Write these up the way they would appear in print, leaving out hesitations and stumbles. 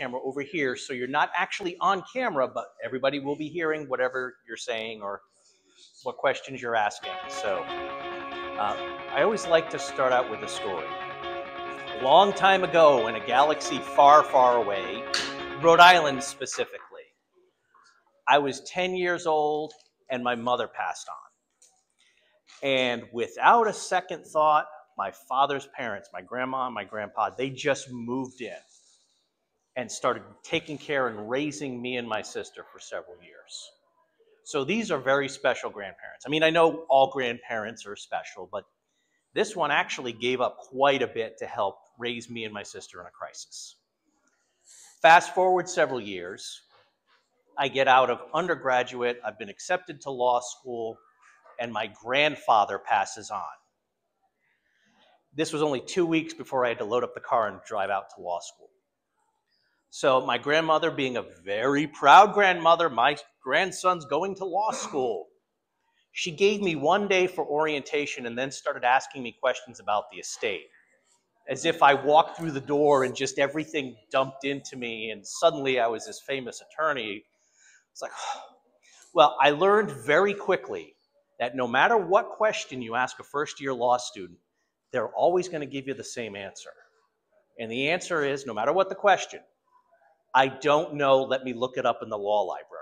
camera over here, so you're not actually on camera, but everybody will be hearing whatever you're saying or what questions you're asking. So I always like to start out with a story. A long time ago, in a galaxy far, far away, Rhode Island specifically, I was 10 years old and my mother passed on. And without a second thought, my father's parents, my grandma and my grandpa, they just moved in and started taking care and raising me and my sister for several years. So these are very special grandparents. I mean, I know all grandparents are special, but this one actually gave up quite a bit to help raise me and my sister in a crisis. Fast forward several years, I get out of undergraduate, I've been accepted to law school, and my grandfather passes on. This was only 2 weeks before I had to load up the car and drive out to law school. So my grandmother, being a very proud grandmother, my grandson's going to law school. She gave me 1 day for orientation and then started asking me questions about the estate. As if I walked through the door and just everything dumped into me and suddenly I was this famous attorney. It's like, well, I learned very quickly that no matter what question you ask a first-year law student, they're always going to give you the same answer. And the answer is, no matter what the question, I don't know, let me look it up in the law library.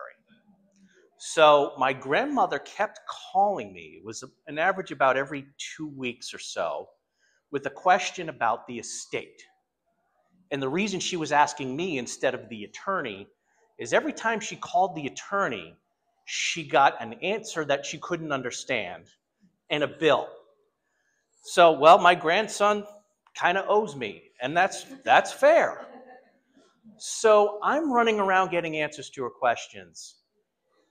So my grandmother kept calling me. It was an average about every 2 weeks or so with a question about the estate. And the reason she was asking me instead of the attorney is every time she called the attorney, she got an answer that she couldn't understand and a bill. So, well, my grandson kind of owes me, and that's fair. So I'm running around getting answers to her questions,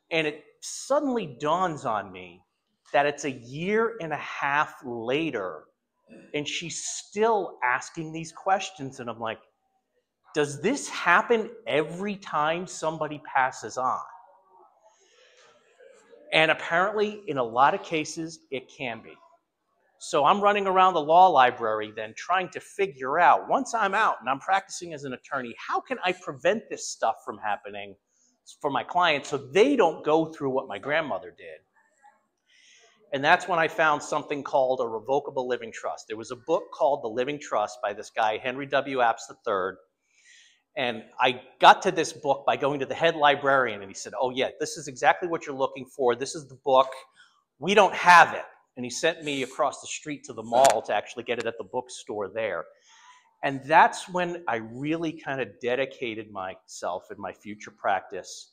and it suddenly dawns on me that it's a year and a half later, and she's still asking these questions, and I'm like, does this happen every time somebody passes on? And apparently, in a lot of cases, it can be. So I'm running around the law library then trying to figure out, once I'm out and I'm practicing as an attorney, how can I prevent this stuff from happening for my clients so they don't go through what my grandmother did? And that's when I found something called a revocable living trust. There was a book called The Living Trust by this guy, Henry W. Apps III. And I got to this book by going to the head librarian, and he said, oh yeah, this is exactly what you're looking for. This is the book. We don't have it. And he sent me across the street to the mall to actually get it at the bookstore there. And that's when I really kind of dedicated myself in my future practice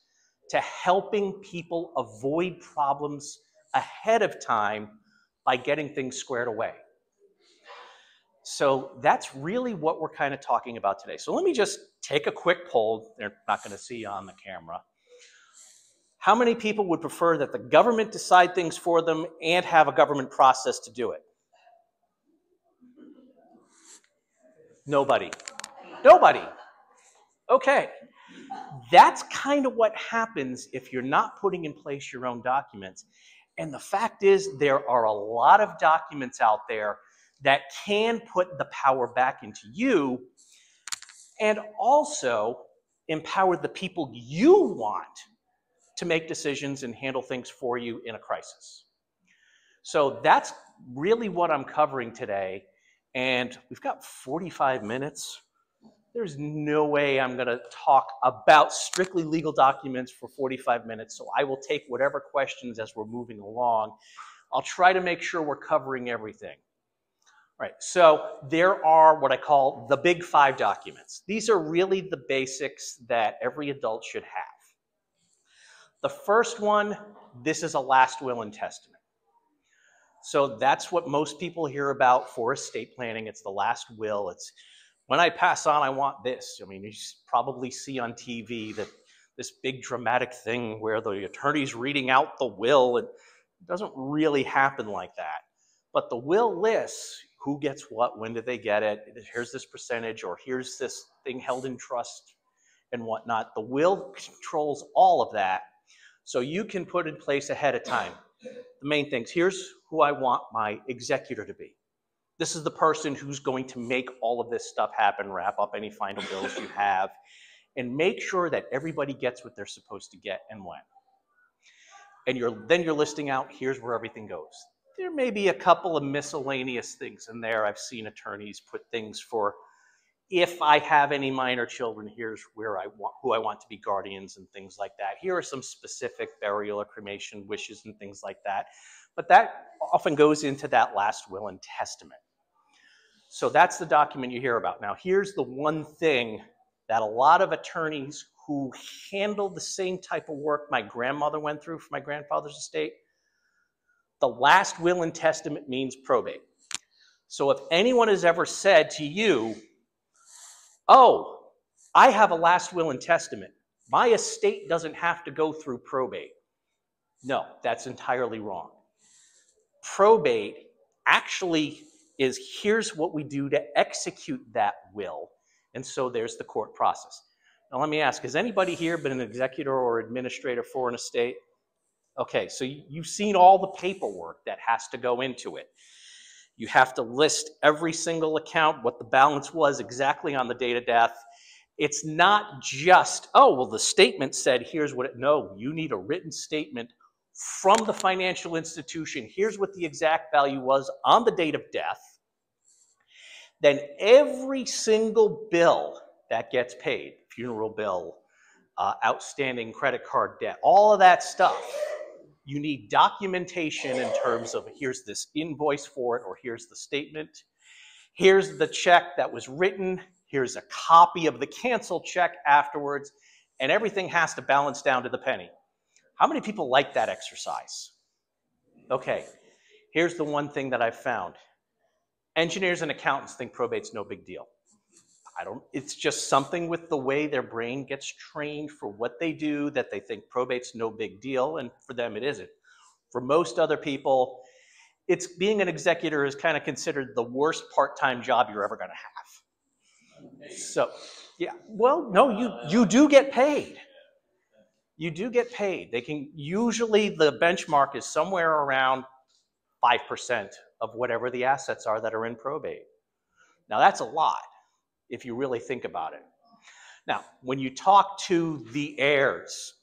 to helping people avoid problems ahead of time by getting things squared away. So that's really what we're kind of talking about today. So let me just take a quick poll. They're not going to see you on the camera. How many people would prefer that the government decide things for them and have a government process to do it? Nobody. Nobody. Okay. That's kind of what happens if you're not putting in place your own documents. And the fact is, there are a lot of documents out there that can put the power back into you and also empower the people you want to make decisions and handle things for you in a crisis. So that's really what I'm covering today. And we've got 45 minutes. There's no way I'm going to talk about strictly legal documents for 45 minutes. So I will take whatever questions as we're moving along. I'll try to make sure we're covering everything. All right, so there are what I call the big 5 documents. These are really the basics that every adult should have. The first one, this is a last will and testament. So that's what most people hear about for estate planning. It's the last will. It's when I pass on, I want this. I mean, you probably see on TV that this big dramatic thing where the attorney's reading out the will. It doesn't really happen like that. But the will lists who gets what, when did they get it, here's this percentage, or here's this thing held in trust and whatnot. The will controls all of that. So you can put in place ahead of time. The main things, here's who I want my executor to be. This is the person who's going to make all of this stuff happen, wrap up any final bills you have. and make sure that everybody gets what they're supposed to get and when. And then you're listing out, here's where everything goes. There may be a couple of miscellaneous things in there. I've seen attorneys put things for, if I have any minor children, here's who I want to be guardians and things like that. Here are some specific burial or cremation wishes and things like that. But that often goes into that last will and testament. So that's the document you hear about. Now, here's the one thing that a lot of attorneys who handle the same type of work my grandmother went through for my grandfather's estate, the last will and testament means probate. So if anyone has ever said to you, oh, I have a last will and testament, my estate doesn't have to go through probate. No, that's entirely wrong. Probate actually is, here's what we do to execute that will. And so there's the court process. Now let me ask, has anybody here been an executor or administrator for an estate? Okay, so you've seen all the paperwork that has to go into it. You have to list every single account, what the balance was exactly on the date of death. It's not just, oh, well, the statement said, here's what it, no, you need a written statement from the financial institution. Here's what the exact value was on the date of death. Then every single bill that gets paid, funeral bill, outstanding credit card debt, all of that stuff, you need documentation in terms of here's this invoice for it, or here's the statement, here's the check that was written, here's a copy of the canceled check afterwards, and everything has to balance down to the penny. How many people like that exercise? Okay, here's the one thing that I've found. Engineers and accountants think probate's no big deal. It's just something with the way their brain gets trained for what they do that they think probate's no big deal, and for them it isn't. For most other people, it's being an executor is kind of considered the worst part-time job you're ever going to have. So, yeah, well, no, you do get paid. You do get paid. They can, usually the benchmark is somewhere around 5% of whatever the assets are that are in probate. Now that's a lot if you really think about it. Now, when you talk to the heirs,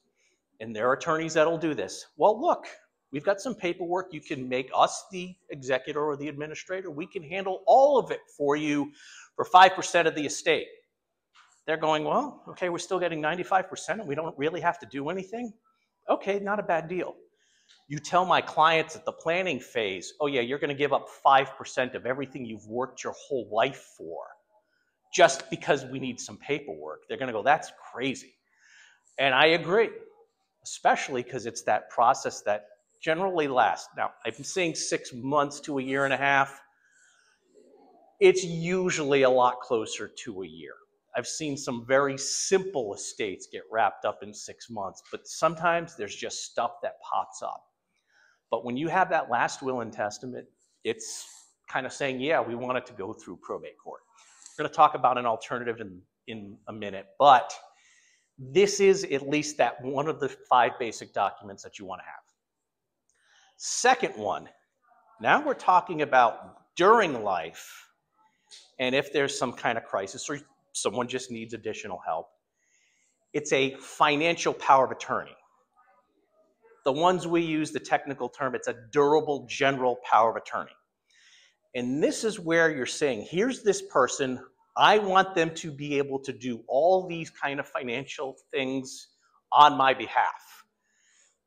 and there are attorneys that'll do this, well, look, we've got some paperwork. You can make us the executor or the administrator. We can handle all of it for you for 5% of the estate. They're going, well, okay, we're still getting 95% and we don't really have to do anything. Okay, not a bad deal. You tell my clients at the planning phase, oh yeah, you're going to give up 5% of everything you've worked your whole life for just because we need some paperwork. They're going to go, that's crazy. And I agree, especially because it's that process that generally lasts. Now, I've been saying 6 months to a year and a half. It's usually a lot closer to a year. I've seen some very simple estates get wrapped up in 6 months, but sometimes there's just stuff that pops up. But when you have that last will and testament, it's kind of saying, yeah, we want it to go through probate court. We're going to talk about an alternative in a minute, but this is at least that one of the 5 basic documents that you want to have. Second one, now we're talking about during life, and if there's some kind of crisis or someone just needs additional help, it's a financial power of attorney. The ones we use, the technical term, it's a durable general power of attorney. And this is where you're saying, here's this person, I want them to be able to do all these kind of financial things on my behalf.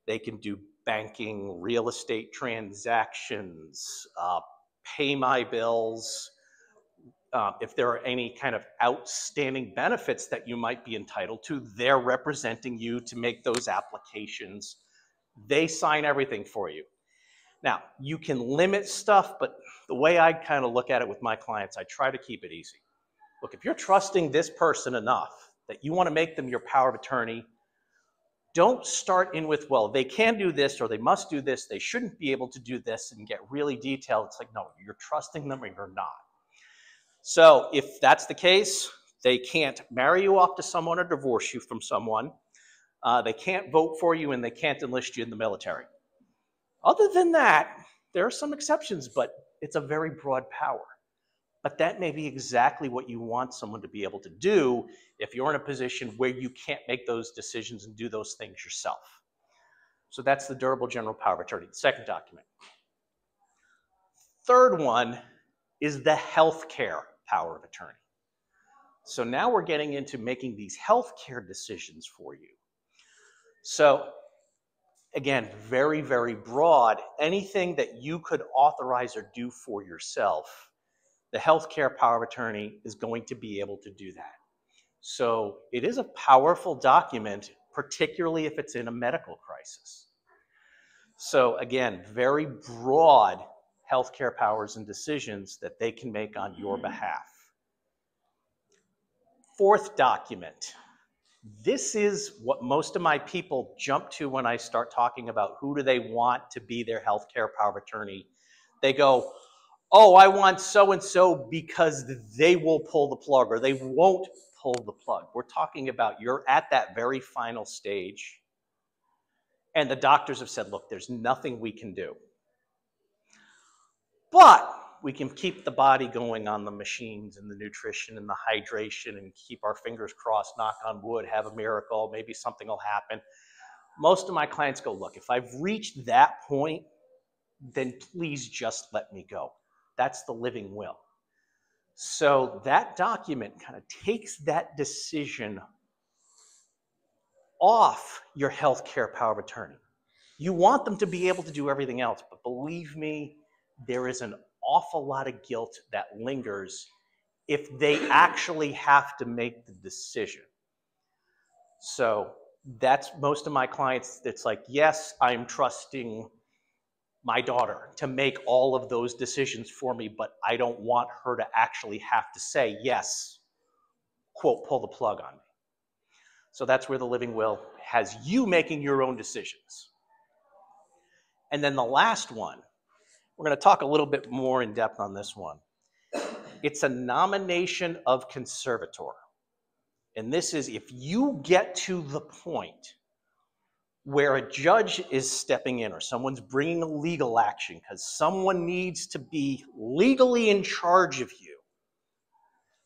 They can do banking, real estate transactions, pay my bills. If there are any kind of outstanding benefits that you might be entitled to, they're representing you to make those applications. They sign everything for you. Now, you can limit stuff, but the way I kind of look at it with my clients, I try to keep it easy. Look, if you're trusting this person enough that you want to make them your power of attorney, don't start in with, well, they can do this or they must do this, they shouldn't be able to do this, and get really detailed. It's like, no, you're trusting them or you're not. So if that's the case, they can't marry you off to someone or divorce you from someone. They can't vote for you, and they can't enlist you in the military. Other than that, there are some exceptions, but it's a very broad power. But that may be exactly what you want someone to be able to do if you're in a position where you can't make those decisions and do those things yourself. So that's the durable general power of attorney, the second document. Third one is the healthcare power of attorney. So now we're getting into making these healthcare decisions for you. So again, very, very broad. Anything that you could authorize or do for yourself, the healthcare power of attorney is going to be able to do that. So it is a powerful document, particularly if it's in a medical crisis. So again, very broad healthcare powers and decisions that they can make on your behalf. Fourth document. This is what most of my people jump to when I start talking about who do they want to be their healthcare power of attorney. They go, oh, I want so-and-so because they will pull the plug or they won't pull the plug. We're talking about you're at that very final stage and the doctors have said, look, there's nothing we can do. But we can keep the body going on the machines and the nutrition and the hydration and keep our fingers crossed, knock on wood, have a miracle, maybe something will happen. Most of my clients go, look, if I've reached that point, then please just let me go. That's the living will. So that document kind of takes that decision off your healthcare power of attorney. You want them to be able to do everything else, but believe me, there is an awful lot of guilt that lingers if they actually have to make the decision. So that's most of my clients. It's like, yes, I'm trusting my daughter to make all of those decisions for me, but I don't want her to actually have to say, yes, quote, pull the plug on me. So that's where the living will has you making your own decisions. And then the last one, we're going to talk a little bit more in depth on this one. It's a nomination of conservator. And this is if you get to the point where a judge is stepping in or someone's bringing a legal action because someone needs to be legally in charge of you,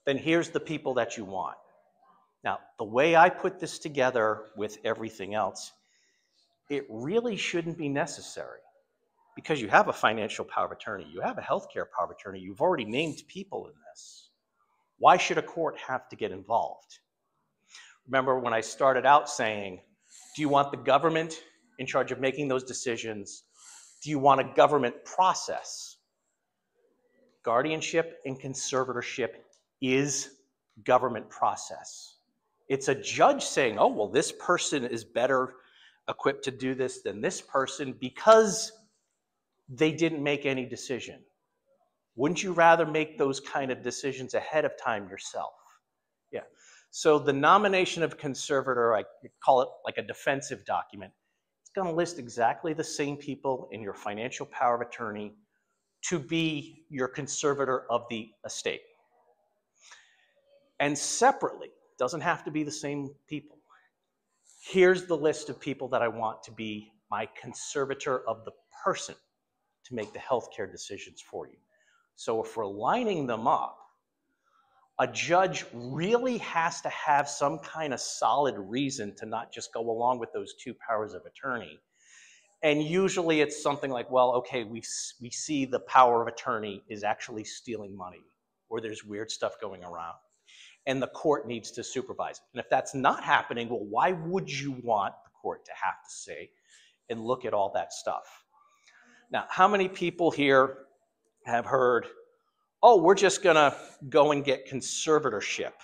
then here's the people that you want. Now, the way I put this together with everything else, it really shouldn't be necessary. Because you have a financial power of attorney, you have a healthcare power of attorney, you've already named people in this. Why should a court have to get involved? Remember when I started out saying, do you want the government in charge of making those decisions? Do you want a government process? Guardianship and conservatorship is government process. It's a judge saying, oh, well, this person is better equipped to do this than this person because they didn't make any decision. Wouldn't you rather make those kind of decisions ahead of time yourself? Yeah. So the nomination of conservator, I call it like a defensive document. It's going to list exactly the same people in your financial power of attorney to be your conservator of the estate. And separately, doesn't have to be the same people. Here's the list of people that I want to be my conservator of the person to make the healthcare decisions for you. So if we're lining them up, a judge really has to have some kind of solid reason to not just go along with those two powers of attorney. And usually it's something like, well, okay, we see the power of attorney is actually stealing money or there's weird stuff going around and the court needs to supervise it. And if that's not happening, well, why would you want the court to have to say and look at all that stuff? Now, how many people here have heard, oh, we're just going to go and get conservatorship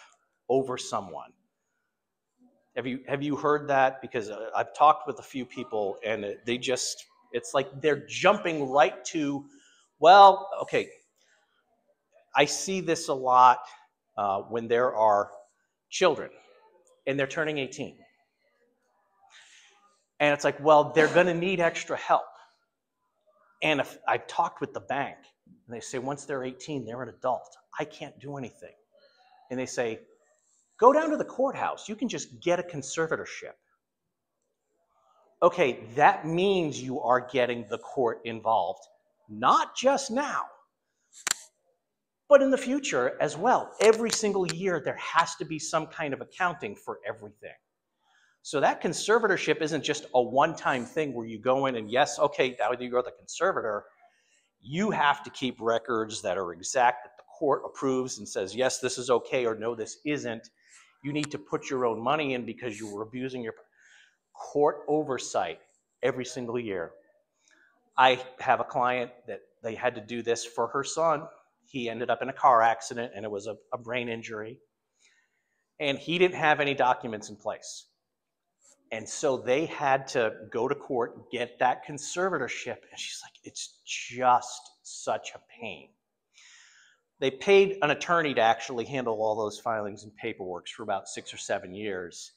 over someone? Have you heard that? Because I've talked with a few people and they just, it's like they're jumping right to, well, okay, I see this a lot when there are children and they're turning 18. And it's like, well, they're going to need extra help. And if I've talked with the bank, and they say once they're 18, they're an adult. I can't do anything. And they say, go down to the courthouse. You can just get a conservatorship. Okay, that means you are getting the court involved, not just now, But in the future as well, every single year, there has to be some kind of accounting for everything. So that conservatorship isn't just a one-time thing where you go in and yes, okay, now you're the conservator. You have to keep records that are exact, that the court approves and says, yes, this is okay, or no, this isn't. You need to put your own money in because you were abusing your court oversight every single year. I have a client that they had to do this for her son. He ended up in a car accident and it was a brain injury. And he didn't have any documents in place. And so they had to go to court, get that conservatorship. And she's like, it's just such a pain. They paid an attorney to actually handle all those filings and paperwork for about 6 or 7 years.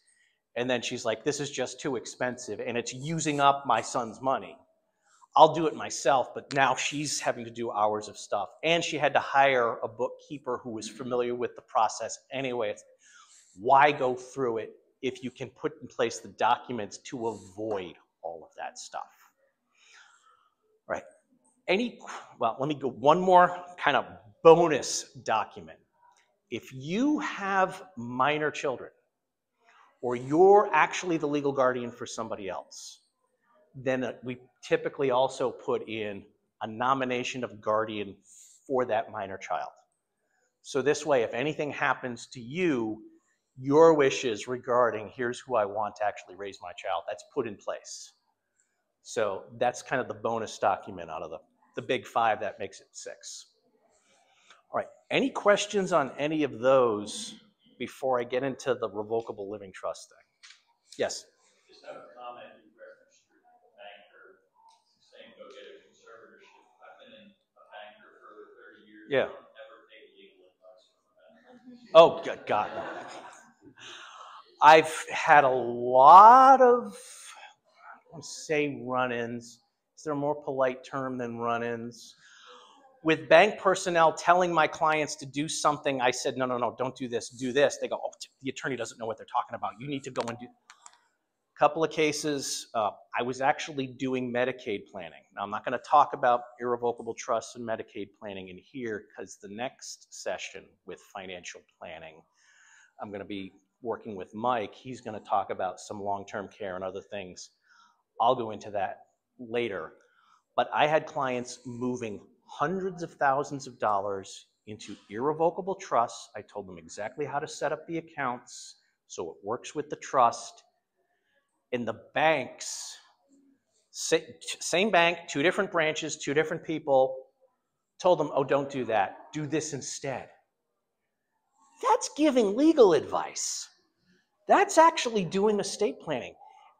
And then she's like, this is just too expensive and it's using up my son's money. I'll do it myself, but now she's having to do hours of stuff. And she had to hire a bookkeeper who was familiar with the process anyway. Why go through it if you can put in place the documents to avoid all of that stuff? All right. Well, let me go one more kind of bonus document. If you have minor children, or you're actually the legal guardian for somebody else, then we typically also put in a nomination of guardian for that minor child. So this way, if anything happens to you, your wishes regarding here's who I want to actually raise my child, that's put in place. So that's kind of the bonus document out of the big 5 that makes it 6. All right, any questions on any of those before I get into the revocable living trust thing? Yes? Just have a comment in reference to the banker saying go get a conservatorship. I've been in a banker for over 30 years. Yeah. I've never paid legal advice from a banker. Oh, God. I've had a lot of, I don't want to say run-ins. Is there a more polite term than run-ins? With bank personnel telling my clients to do something, I said, no, don't do this, do this. They go, oh, the attorney doesn't know what they're talking about. You need to go and do. Couple of cases, I was actually doing Medicaid planning. Now, I'm not going to talk about irrevocable trusts and Medicaid planning in here because the next session with financial planning, I'm going to be working with Mike. He's going to talk about some long-term care and other things. I'll go into that later. But I had clients moving hundreds of thousands of dollars into irrevocable trusts. I told them exactly how to set up the accounts so it works with the trust. In the banks, same bank, 2 different branches, 2 different people, told them, oh, don't do that. Do this instead. That's giving legal advice. That's actually doing estate planning.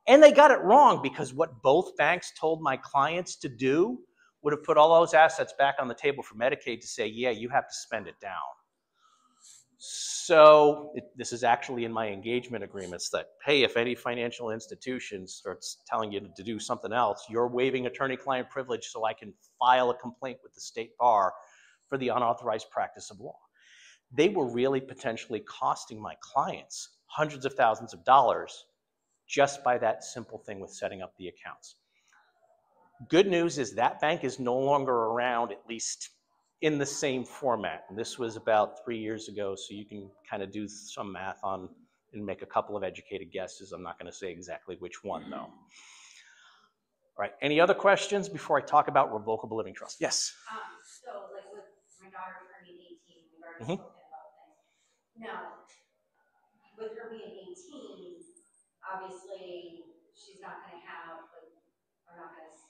And they got it wrong because what both banks told my clients to do would have put all those assets back on the table for Medicaid to say, yeah, you have to spend it down. So this is actually in my engagement agreements that, hey, if any financial institution starts telling you to do something else, you're waiving attorney-client privilege so I can file a complaint with the state bar for the unauthorized practice of law. They were really potentially costing my clients hundreds of thousands of dollars just by that simple thing with setting up the accounts. Good news is that bank is no longer around, at least in the same format. And this was about 3 years ago, so you can kind of do some math on and make a couple of educated guesses. I'm not going to say exactly which one, though. All right, any other questions before I talk about revocable living trust? Yes? So, like with my daughter turning 18, we've already spoken about things. Now, with her being 18, obviously, she's not going to have, like, I'm not going to,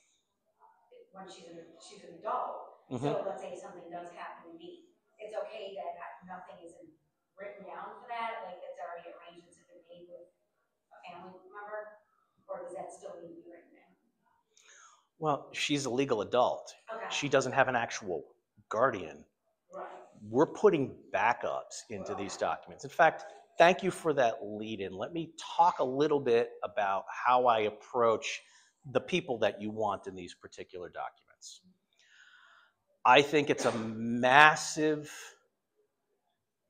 when she's an adult. So let's say something does happen to me. It's okay that nothing isn't written down for that, like that's already arrangements have been made with a family member, or does that still need to be written down? Well, she's a legal adult. Okay. She doesn't have an actual guardian. Right. We're putting backups into these documents. In fact, thank you for that lead-in. Let me talk a little bit about how I approach the people that you want in these particular documents. I think it's a massive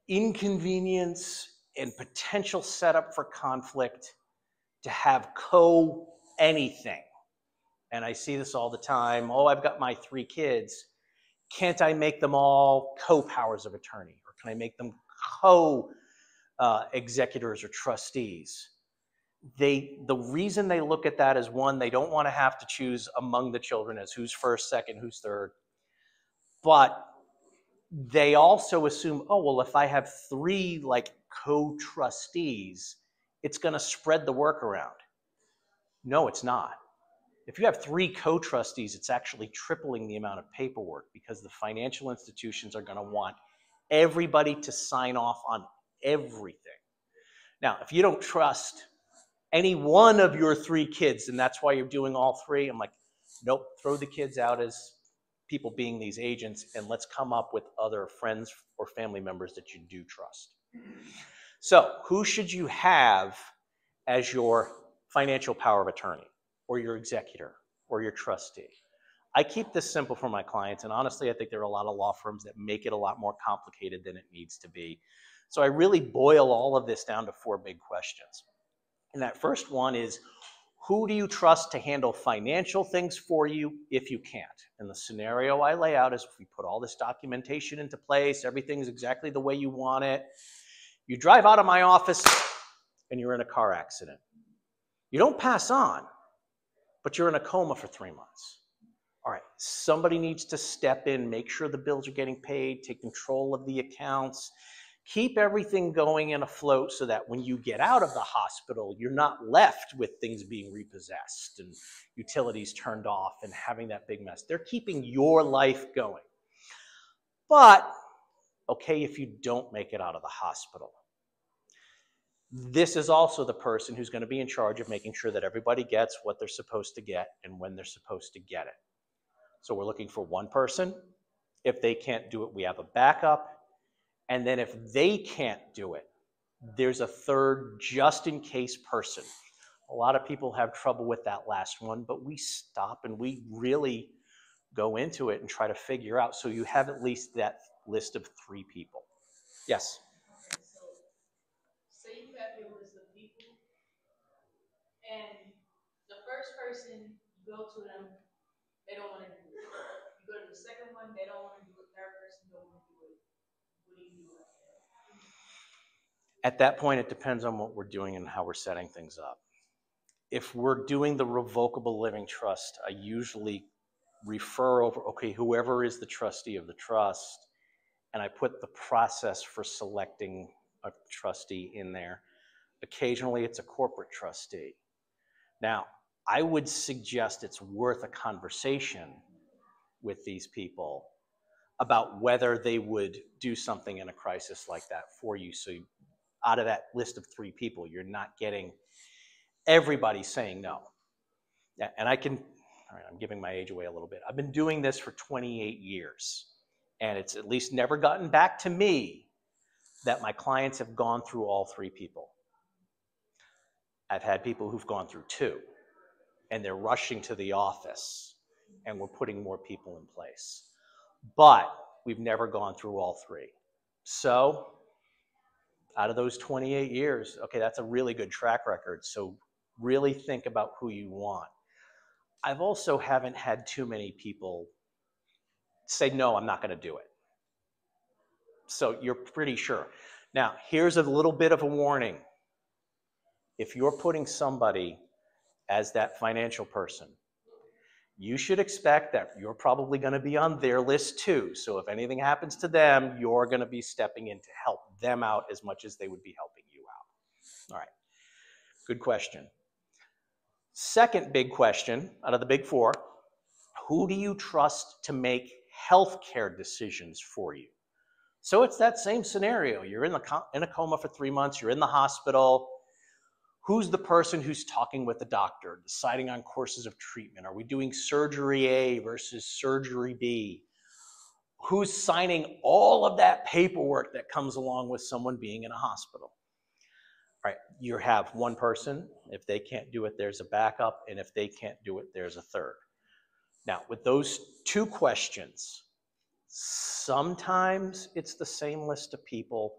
inconvenience and potential setup for conflict to have anything. And I see this all the time. Oh, I've got my 3 kids. Can't I make them all co-powers of attorney? Or can I make them co-executors or trustees? The reason they look at that is, one, they don't want to have to choose among the children as who's first, second, who's third. But they also assume, oh, well, if I have 3 like co-trustees, it's going to spread the work around. No, it's not. If you have 3 co-trustees, it's actually tripling the amount of paperwork, because the financial institutions are going to want everybody to sign off on everything. Now, if you don't trust any one of your 3 kids, and that's why you're doing all 3, I'm like, nope, throw the kids out as people being these agents, and let's come up with other friends or family members that you do trust. So who should you have as your financial power of attorney, or your executor, or your trustee? I keep this simple for my clients, and honestly, I think there are a lot of law firms that make it a lot more complicated than it needs to be. So I really boil all of this down to 4 big questions. And that first one is, who do you trust to handle financial things for you if you can't? And the scenario I lay out is, if we put all this documentation into place, everything's exactly the way you want it. You drive out of my office and you're in a car accident. You don't pass on, but you're in a coma for 3 months. All right, somebody needs to step in, make sure the bills are getting paid, take control of the accounts, keep everything going and afloat, so that when you get out of the hospital, you're not left with things being repossessed and utilities turned off and having that big mess. They're keeping your life going. But, okay, if you don't make it out of the hospital, this is also the person who's going to be in charge of making sure that everybody gets what they're supposed to get and when they're supposed to get it. So we're looking for one person. If they can't do it, we have a backup. And then if they can't do it, there's a third just-in-case person. A lot of people have trouble with that last one, but we stop and we really go into it and try to figure out, so you have at least that list of 3 people. Yes? Okay, so say you have your list of people, and the first person, you go to them, they don't want to do it. You go to the second one, they don't want to do it. Third person don't want to do it. What do you do? At that point, it depends on what we're doing and how we're setting things up. If we're doing the revocable living trust, I usually refer over, okay, whoever is the trustee of the trust, and I put the process for selecting a trustee in there. Occasionally, it's a corporate trustee. Now, I would suggest it's worth a conversation with these people about whether they would do something in a crisis like that for you. So out of that list of 3 people, you're not getting everybody saying no. And I can, all right, I'm giving my age away a little bit. I've been doing this for 28 years, and it's at least never gotten back to me that my clients have gone through all 3 people. I've had people who've gone through 2, and they're rushing to the office, and we're putting more people in place. But we've never gone through all 3. So out of those 28 years, okay, that's a really good track record. So really think about who you want. I've also haven't had too many people say, no, I'm not going to do it. So you're pretty sure. Now, here's a little bit of a warning. If you're putting somebody as that financial person, you should expect that you're probably going to be on their list too. So if anything happens to them, you're going to be stepping in to help them out as much as they would be helping you out. All right, good question. Second big question out of the big 4, who do you trust to make healthcare decisions for you? So it's that same scenario. You're in a coma for 3 months, you're in the hospital. Who's the person who's talking with the doctor, deciding on courses of treatment? Are we doing surgery A versus surgery B? Who's signing all of that paperwork that comes along with someone being in a hospital? All right, you have one person. If they can't do it, there's a backup. And if they can't do it, there's a third. Now, with those 2 questions, sometimes it's the same list of people,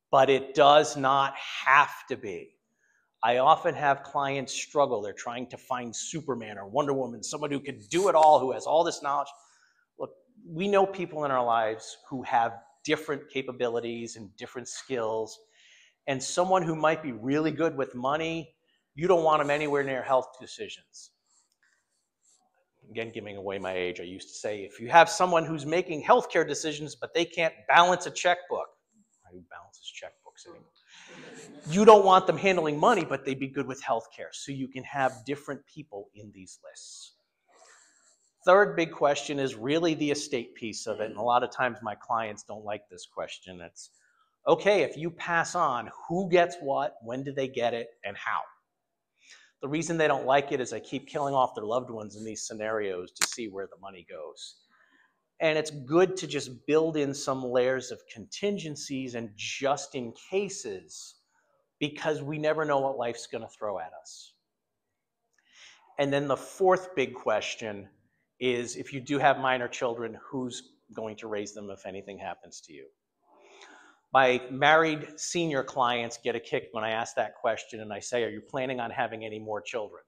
but it does not have to be. I often have clients struggle. They're trying to find Superman or Wonder Woman, someone who can do it all, who has all this knowledge. Look, we know people in our lives who have different capabilities and different skills, and someone who might be really good with money, you don't want them anywhere near health decisions. Again, giving away my age, I used to say, if you have someone who's making healthcare decisions, but they can't balance a checkbook, who balances checkbooks anymore? You don't want them handling money, but they'd be good with healthcare. So you can have different people in these lists. Third big question is really the estate piece of it. And a lot of times my clients don't like this question. It's, okay, if you pass on, who gets what, when do they get it, and how? The reason they don't like it is I keep killing off their loved ones in these scenarios to see where the money goes. And it's good to just build in some layers of contingencies and just in cases, because we never know what life's going to throw at us. And then the fourth big question is, if you do have minor children, who's going to raise them if anything happens to you? My married senior clients get a kick when I ask that question and I say, are you planning on having any more children?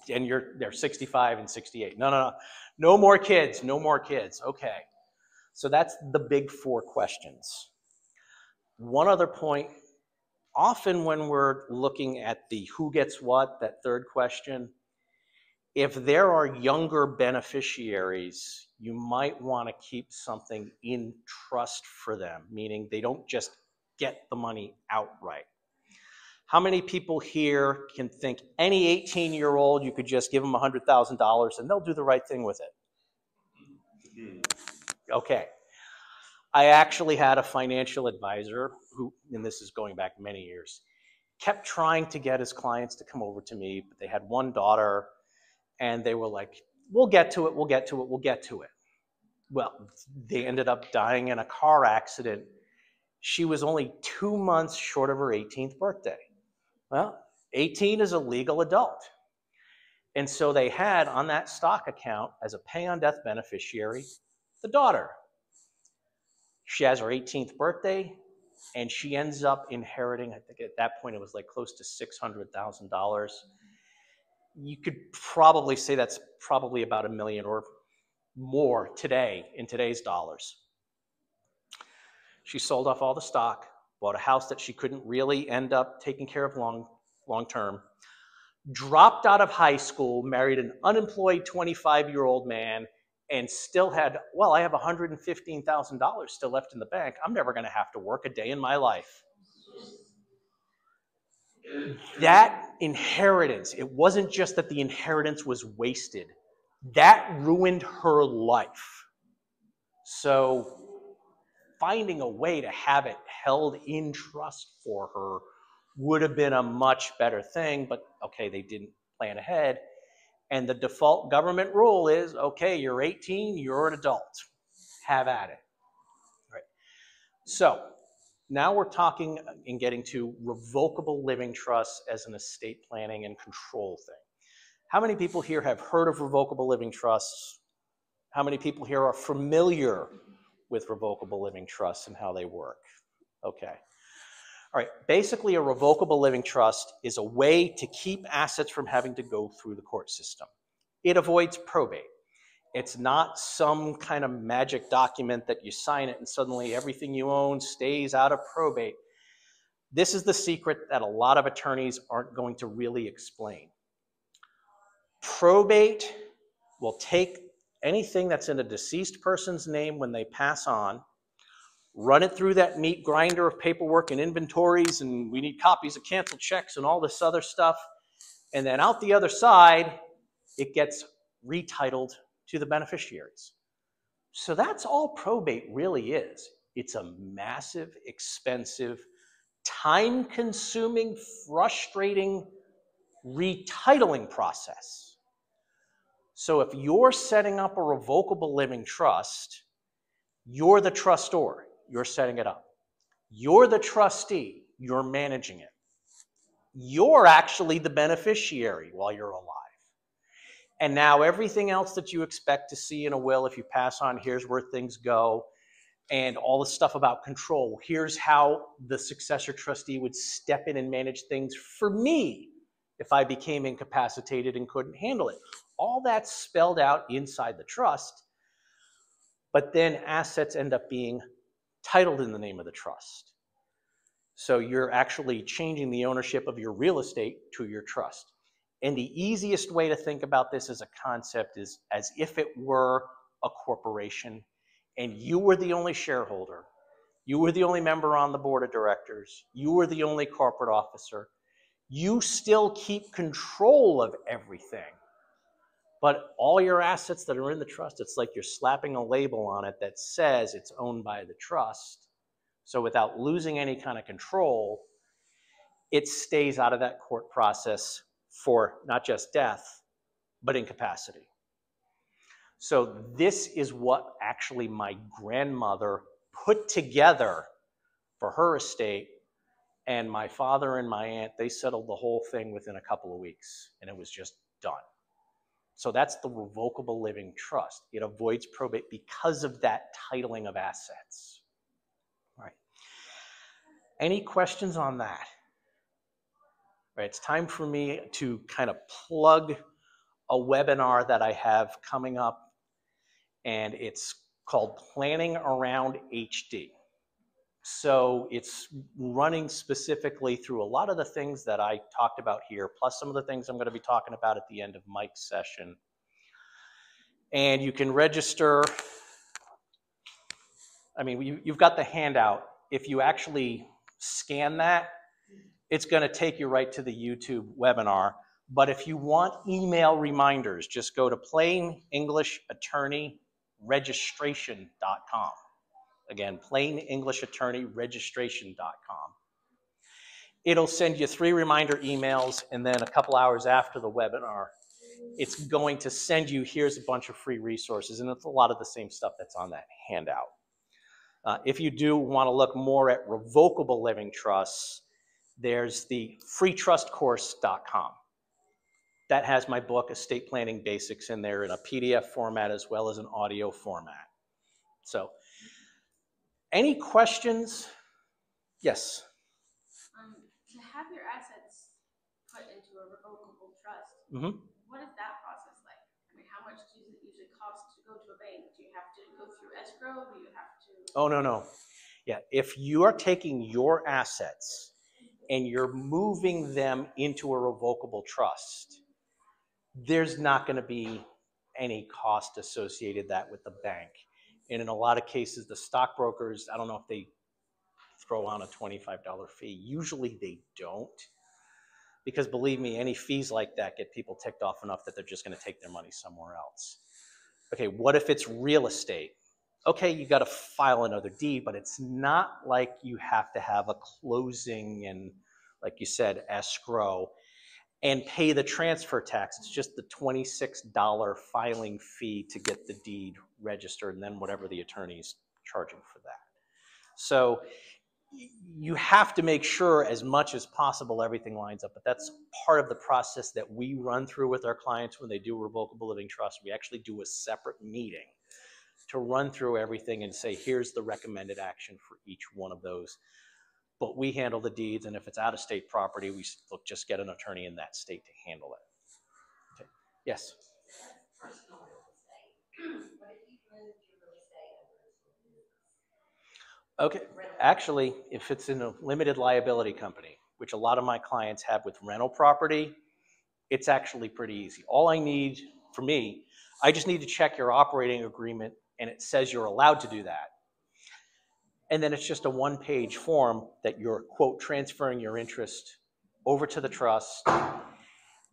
And they're 65 and 68. No more kids, no more kids. Okay. So that's the big four questions. One other point, often when we're looking at the who gets what, that third question, if there are younger beneficiaries, you might want to keep something in trust for them, meaning they don't just get the money outright. How many people here can think any 18-year-old, you could just give them $100,000 and they'll do the right thing with it? Okay. I actually had a financial advisor who, and this is going back many years, kept trying to get his clients to come over to me, but they had one daughter, and they were like, we'll get to it, we'll get to it, we'll get to it. Well, they ended up dying in a car accident. She was only 2 months short of her 18th birthday. Well, 18 is a legal adult. And so they had on that stock account as a pay on death beneficiary, the daughter. She has her 18th birthday, and she ends up inheriting, I think at that point it was like close to $600,000. You could probably say that's probably about $1 million or more today in today's dollars. She sold off all the stock, bought a house that she couldn't really end up taking care of long term, dropped out of high school, married an unemployed 25-year-old man, and still had, well, I have $115,000 still left in the bank. I'm never going to have to work a day in my life. That inheritance, it wasn't just that the inheritance was wasted. That ruined her life. So finding a way to have it held in trust for her would have been a much better thing, but okay, they didn't plan ahead. And the default government rule is, okay, you're 18, you're an adult. Have at it. Right. So now we're talking and getting to revocable living trusts as an estate planning and control thing. How many people here have heard of revocable living trusts? How many people here are familiar with revocable living trusts and how they work? Okay. All right. Basically, a revocable living trust is a way to keep assets from having to go through the court system. It avoids probate. It's not some kind of magic document that you sign it and suddenly everything you own stays out of probate. This is the secret that a lot of attorneys aren't going to really explain. Probate will take anything that's in a deceased person's name when they pass on, run it through that meat grinder of paperwork and inventories, and we need copies of canceled checks and all this other stuff. And then out the other side, it gets retitled to the beneficiaries. So that's all probate really is. It's a massive, expensive, time-consuming, frustrating retitling process. So if you're setting up a revocable living trust, you're the trustor, you're setting it up. You're the trustee, you're managing it. You're actually the beneficiary while you're alive. And now everything else that you expect to see in a will, if you pass on, here's where things go, and all the stuff about control. Here's how the successor trustee would step in and manage things for me if I became incapacitated and couldn't handle it. All that's spelled out inside the trust. but then assets end up being titled in the name of the trust. So you're actually changing the ownership of your real estate to your trust. And the easiest way to think about this as a concept is as if it were a corporation and you were the only shareholder, you were the only member on the board of directors, you were the only corporate officer. You still keep control of everything. But all your assets that are in the trust, it's like you're slapping a label on it that says it's owned by the trust. So without losing any kind of control, it stays out of that court process for not just death, but incapacity. So this is what actually my grandmother put together for her estate, and my father and my aunt, they settled the whole thing within a couple of weeks, and it was just done. So that's the revocable living trust. It avoids probate because of that titling of assets. All right. Any questions on that? All right, it's time for me to kind of plug a webinar that I have coming up, and it's called Planning Around HD. So it's running specifically through a lot of the things that I talked about here, plus some of the things I'm going to be talking about at the end of Mike's session. And you can register. I mean, you've got the handout. If you actually scan that, it's going to take you right to the YouTube webinar. But if you want email reminders, just go to plainenglishattorneyregistration.com. Again, plainenglishattorneyregistration.com. It'll send you 3 reminder emails, and then a couple hours after the webinar, it's going to send you, here's a bunch of free resources, and it's a lot of the same stuff that's on that handout. If you do want to look more at revocable living trusts, there's the freetrustcourse.com. That has my book, Estate Planning Basics, in there in a PDF format as well as an audio format. So, any questions? Yes? To have your assets put into a revocable trust, what is that process like? I mean, how much does it usually cost to go to a bank? Do you have to go through escrow? Do you have to? Oh, no. Yeah, if you are taking your assets and you're moving them into a revocable trust, there's not going to be any cost associated that with the bank. And in a lot of cases, the stockbrokers, I don't know if they throw on a $25 fee. Usually they don't, because believe me, any fees like that get people ticked off enough that they're just going to take their money somewhere else. Okay, what if it's real estate? Okay, you got to file another deed, but it's not like you have to have a closing and, like you said, escrow and pay the transfer tax. It's just the $26 filing fee to get the deed registered, and then whatever the attorney's charging for that. So you have to make sure as much as possible everything lines up, but that's part of the process that we run through with our clients when they do revocable living trust. We actually do a separate meeting to run through everything and say, here's the recommended action for each one of those. But we handle the deeds, and if it's out-of-state property, we just get an attorney in that state to handle it. Okay. Yes? Personal real estate. What if you moved your real estate over to a business? Okay. Actually, if it's in a limited liability company, which a lot of my clients have with rental property, it's actually pretty easy. All I need, for me, I just need to check your operating agreement, and it says you're allowed to do that. And then it's just a one-page form that you're, quote, transferring your interest over to the trust,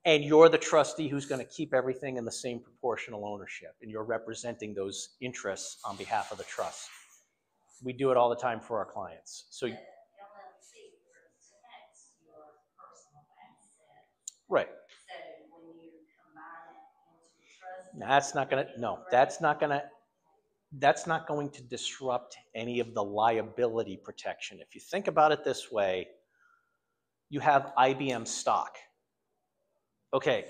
and you're the trustee who's going to keep everything in the same proportional ownership, and you're representing those interests on behalf of the trust. We do it all the time for our clients. So, LLC protects your personal assets. right. So when you combine it into a trust, That's not going to, no, that's not going to disrupt any of the liability protection. If you think about it this way, you have IBM stock. Okay,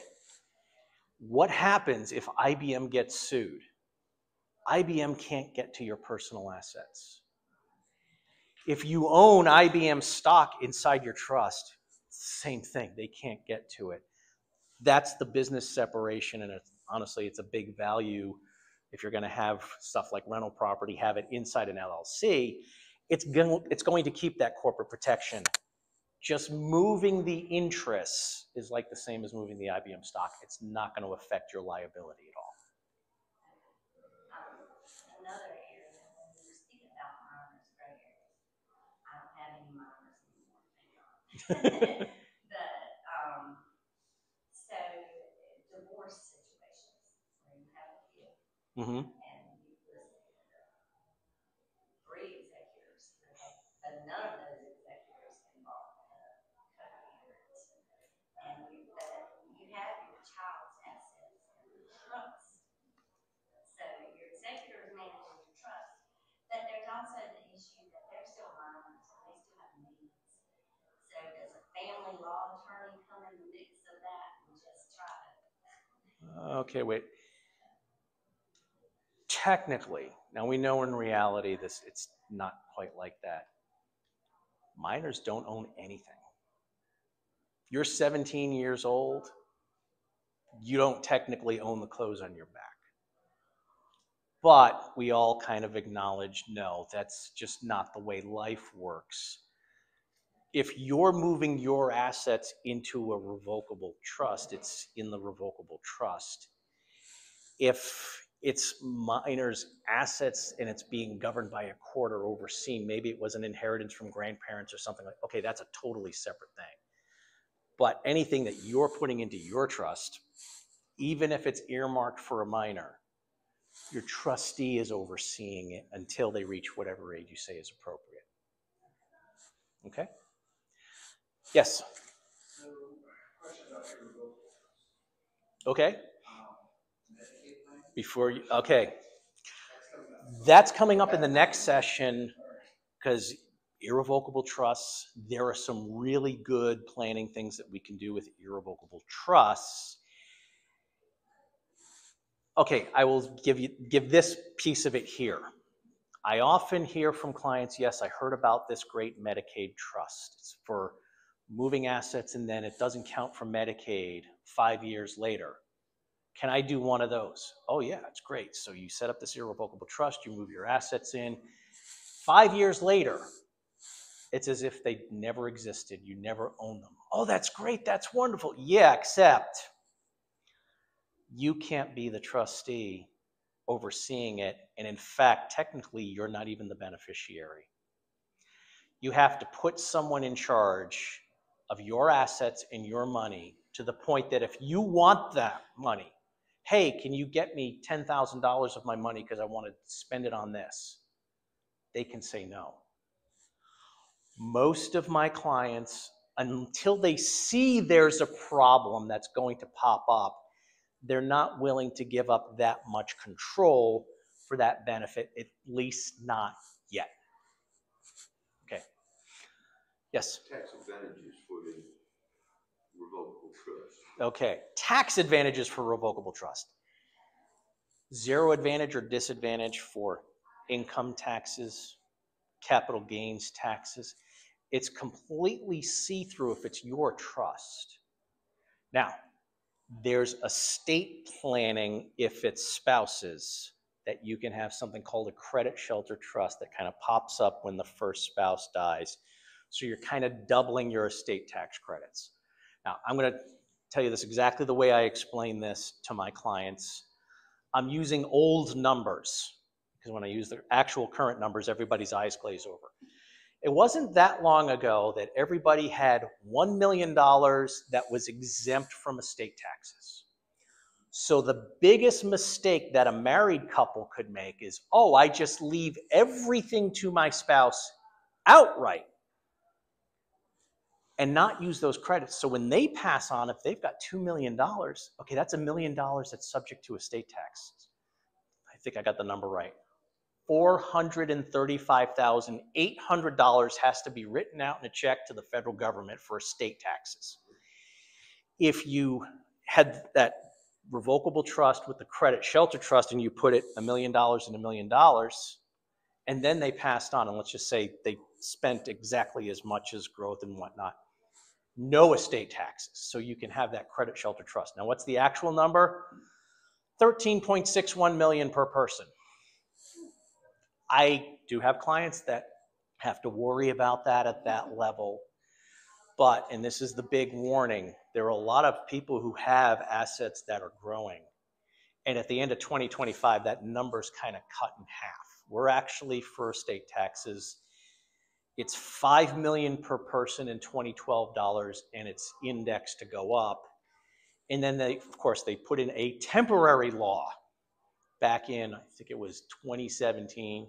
what happens if IBM gets sued? IBM can't get to your personal assets. If you own IBM stock inside your trust, same thing, they can't get to it. That's the business separation, and honestly, it's a big value if you're going to have stuff like rental property, have it inside an LLC, it's going to keep that corporate protection. Just moving the interests is like the same as moving the IBM stock. It's not going to affect your liability at all. Another area, when we were speaking about minors, gray areas, I don't have any minors anymore, thank God. So divorce situations where you have a kid and you listen, 3 executors, but none of those executors involved co-parents. And you have your child's assets in the trust. So your executors manage your trust, but there's also the issue that they're still minors and they still have needs. So does a family law attorney come in the mix of that and just try to? Okay, wait. Technically, now we know in reality it's not quite like that. Minors don't own anything. You're 17 years old, you don't technically own the clothes on your back. But we all kind of acknowledge, no, that's just not the way life works. If you're moving your assets into a revocable trust, it's in the revocable trust. If it's minors' assets and it's being governed by a court or overseen, maybe it was an inheritance from grandparents or something like, okay, that's a totally separate thing. But anything that you're putting into your trust, even if it's earmarked for a minor, your trustee is overseeing it until they reach whatever age you say is appropriate. Okay? Yes? So, question about irrevocable. Okay. Medicaid plan? Before you, okay. That's coming up in the next session because irrevocable trusts, there are some really good planning things that we can do with irrevocable trusts. Okay, I will give this piece of it here. I often hear from clients, yes, I heard about this great Medicaid trust. It's for moving assets and then it doesn't count for Medicaid 5 years later. Can I do one of those? Oh yeah, it's great. So you set up this irrevocable trust, you move your assets in. 5 years later, it's as if they never existed. You never owned them. Oh, that's great. That's wonderful. Yeah, except you can't be the trustee overseeing it. And in fact, technically, you're not even the beneficiary. You have to put someone in charge of your assets and your money to the point that if you want that money, hey, can you get me $10,000 of my money because I want to spend it on this? They can say no. Most of my clients, until they see there's a problem that's going to pop up, they're not willing to give up that much control for that benefit, at least not yet. Okay. Yes? Tax advantages for the revocable trust. Okay. Tax advantages for revocable trust. 0 advantage or disadvantage for income taxes, capital gains taxes. It's completely see-through if it's your trust. Now, there's estate planning if it's spouses, that you can have something called a credit shelter trust that kind of pops up when the first spouse dies. So you're kind of doubling your estate tax credits. Now, I'm going to tell you this exactly the way I explain this to my clients. I'm using old numbers because when I use the actual current numbers, everybody's eyes glaze over. It wasn't that long ago that everybody had $1 million that was exempt from estate taxes. So the biggest mistake that a married couple could make is, oh, I just leave everything to my spouse outright and not use those credits. So when they pass on, if they've got $2 million, okay, that's $1 million that's subject to estate tax. I think I got the number right. $435,800 has to be written out in a check to the federal government for estate taxes. If you had that revocable trust with the credit shelter trust and you put it $1 million and $1 million, and then they passed on, and let's just say they spent exactly as much as growth and whatnot, no estate taxes. So you can have that credit shelter trust. Now, what's the actual number? 13.61 million per person. I do have clients that have to worry about that at that level. But, and this is the big warning, there are a lot of people who have assets that are growing. And at the end of 2025, that number's kind of cut in half. We're actually, for estate taxes, it's $5 million per person in 2012 dollars, and it's indexed to go up. And then they, of course, they put in a temporary law back in, I think it was 2017,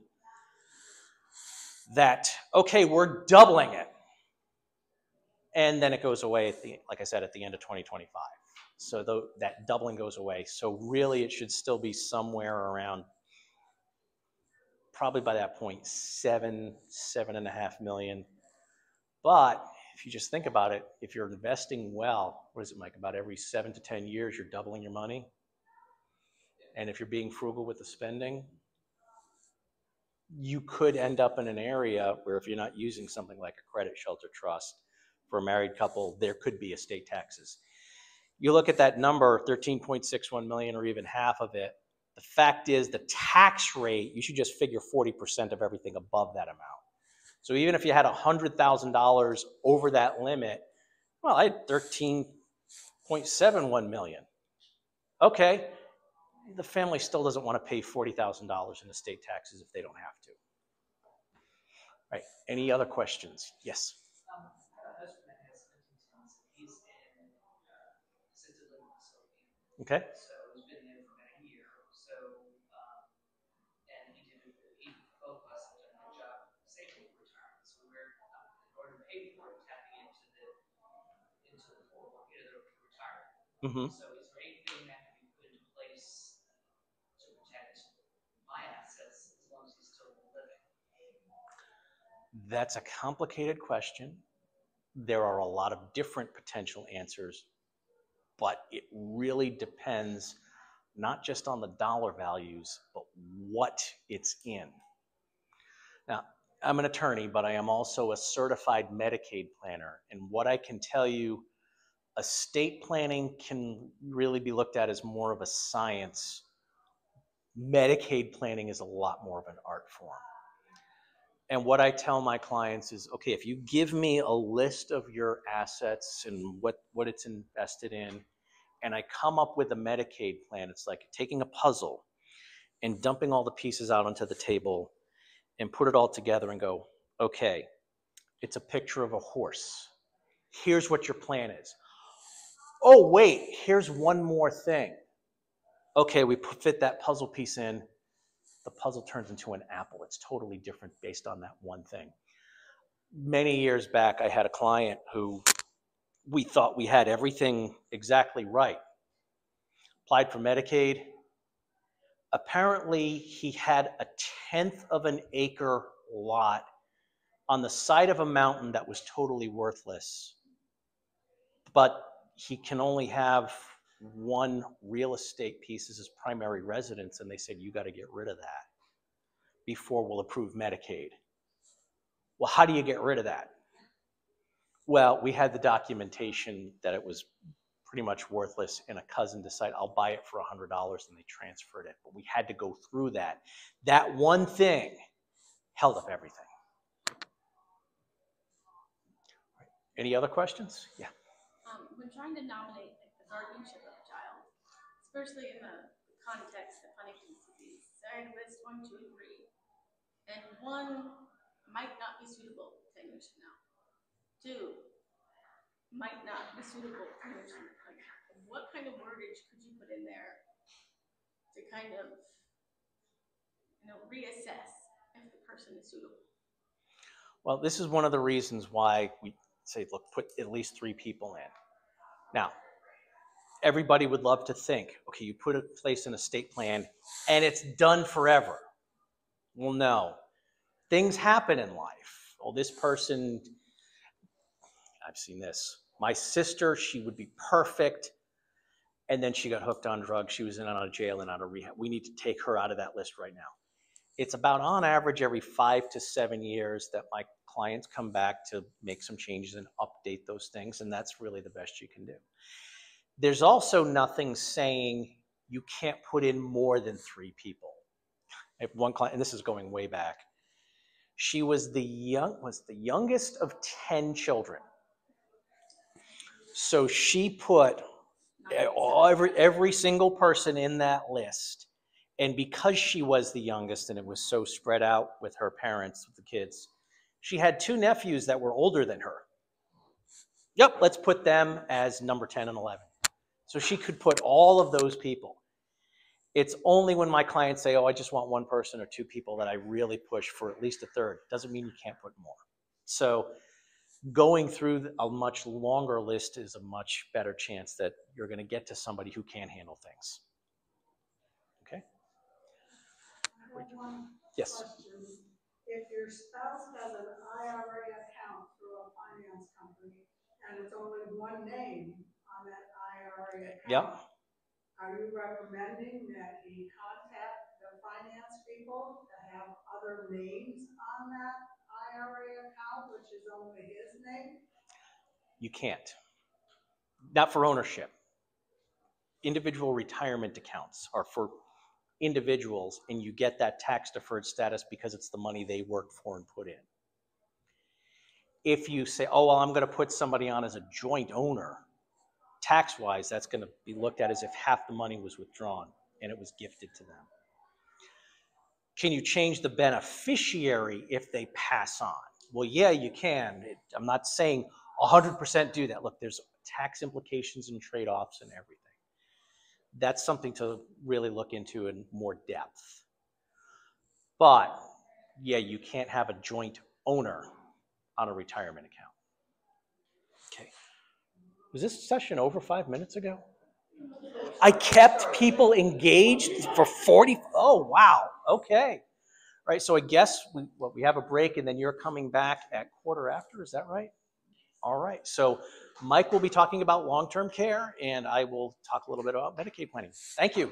that, okay, we're doubling it. And then it goes away, at the, like I said, at the end of 2025. So that doubling goes away. So really it should still be somewhere around, probably by that point, 7.5 million. But if you just think about it, if you're investing well, what is it, Mike? About every 7 to 10 years, you're doubling your money. And if you're being frugal with the spending, you could end up in an area where if you're not using something like a credit shelter trust for a married couple, there could be estate taxes. You look at that number, 13.61 million or even half of it, the fact is the tax rate, you should just figure 40% of everything above that amount. So even if you had $100,000 over that limit, well, I had 13.71 million. Okay, the family still doesn't want to pay $40,000 in estate taxes if they don't have to. Right, any other questions? Yes. My husband has Huntington's. He's in assisted living facility. Okay. So he's been there for about a year. So, and he both of us have done a good job saving for retirement. So we're, in order to pay for it, tapping into the 401k to retirement. Mm-hmm. So is there anything that can be put into place to protect my assets as long as he's still living? That's a complicated question. There are a lot of different potential answers, but it really depends not just on the dollar values, but what it's in. Now, I'm an attorney, but I am also a certified Medicaid planner. And what I can tell you, estate planning can really be looked at as more of a science. Medicaid planning is a lot more of an art form. And what I tell my clients is, okay, if you give me a list of your assets and what it's invested in, and I come up with a Medicaid plan, it's like taking a puzzle and dumping all the pieces out onto the table and put it all together and go, okay, it's a picture of a horse. Here's what your plan is. Oh, wait, here's one more thing. Okay, we fit that puzzle piece in. The puzzle turns into an apple. It's totally different based on that one thing. Many years back, I had a client who we thought we had everything exactly right. Applied for Medicaid. Apparently, he had a 1/10 of an acre lot on the side of a mountain that was totally worthless. But he can only have one real estate piece as his primary residence, and they said, you got to get rid of that before we'll approve Medicaid. Well, how do you get rid of that? Well, we had the documentation that it was pretty much worthless, and a cousin decided, I'll buy it for $100, and they transferred it. But we had to go through that. That one thing held up everything. Right. Any other questions? Yeah. When trying to nominate the guardianship of a child, especially in the context of Huntington's disease, say I list 1, 2, 3, and 1 might not be suitable 10 years from now. 2 might not be suitable 10 years from now. Like, what kind of wordage could you put in there to kind of, reassess if the person is suitable? Well, this is one of the reasons why we say, look, put at least 3 people in. Now, everybody would love to think, okay, you put a place in a estate plan and it's done forever. Well, no. Things happen in life. Well, this person, I've seen this. My sister, she would be perfect, and then she got hooked on drugs. She was in and out of jail and out of rehab. We need to take her out of that list right now. It's about, on average, every 5 to 7 years that my clients come back to make some changes and update those things, and that's really the best you can do. There's also nothing saying you can't put in more than 3 people. I have one client, and this is going way back. She was the youngest of 10 children. So she put every single person in that list. And because she was the youngest and it was so spread out with her parents, with the kids, she had 2 nephews that were older than her. Yep, let's put them as number 10 and 11. So she could put all of those people. It's only when my clients say, oh, I just want 1 person or 2 people that I really push for at least a third. Doesn't mean you can't put more. So going through a much longer list is a much better chance that you're going to get to somebody who can handle things. Okay? I have one Yes. question. If your spouse has an IRA account through a finance company and it's only one name on that IRA account, Yep. are you recommending that he contact the finance people that have other names on that IRA account, which is only his name? You can't. Not for ownership. Individual retirement accounts are for individuals, and you get that tax deferred status because it's the money they worked for and put in. If you say, oh, well, I'm going to put somebody on as a joint owner, tax-wise, that's going to be looked at as if half the money was withdrawn and it was gifted to them. Can you change the beneficiary if they pass on? Well, yeah, you can. I'm not saying 100% do that. Look, there's tax implications and trade-offs and everything. That's something to really look into in more depth. But, yeah, you can't have a joint owner on a retirement account. Okay. Was this session over 5 minutes ago? I kept people engaged for 40. Oh, wow. Okay. All right. So I guess we have a break, and then you're coming back at 1/4 after. Is that right? All right. So Mike will be talking about long-term care, and I will talk a little bit about Medicaid planning. Thank you.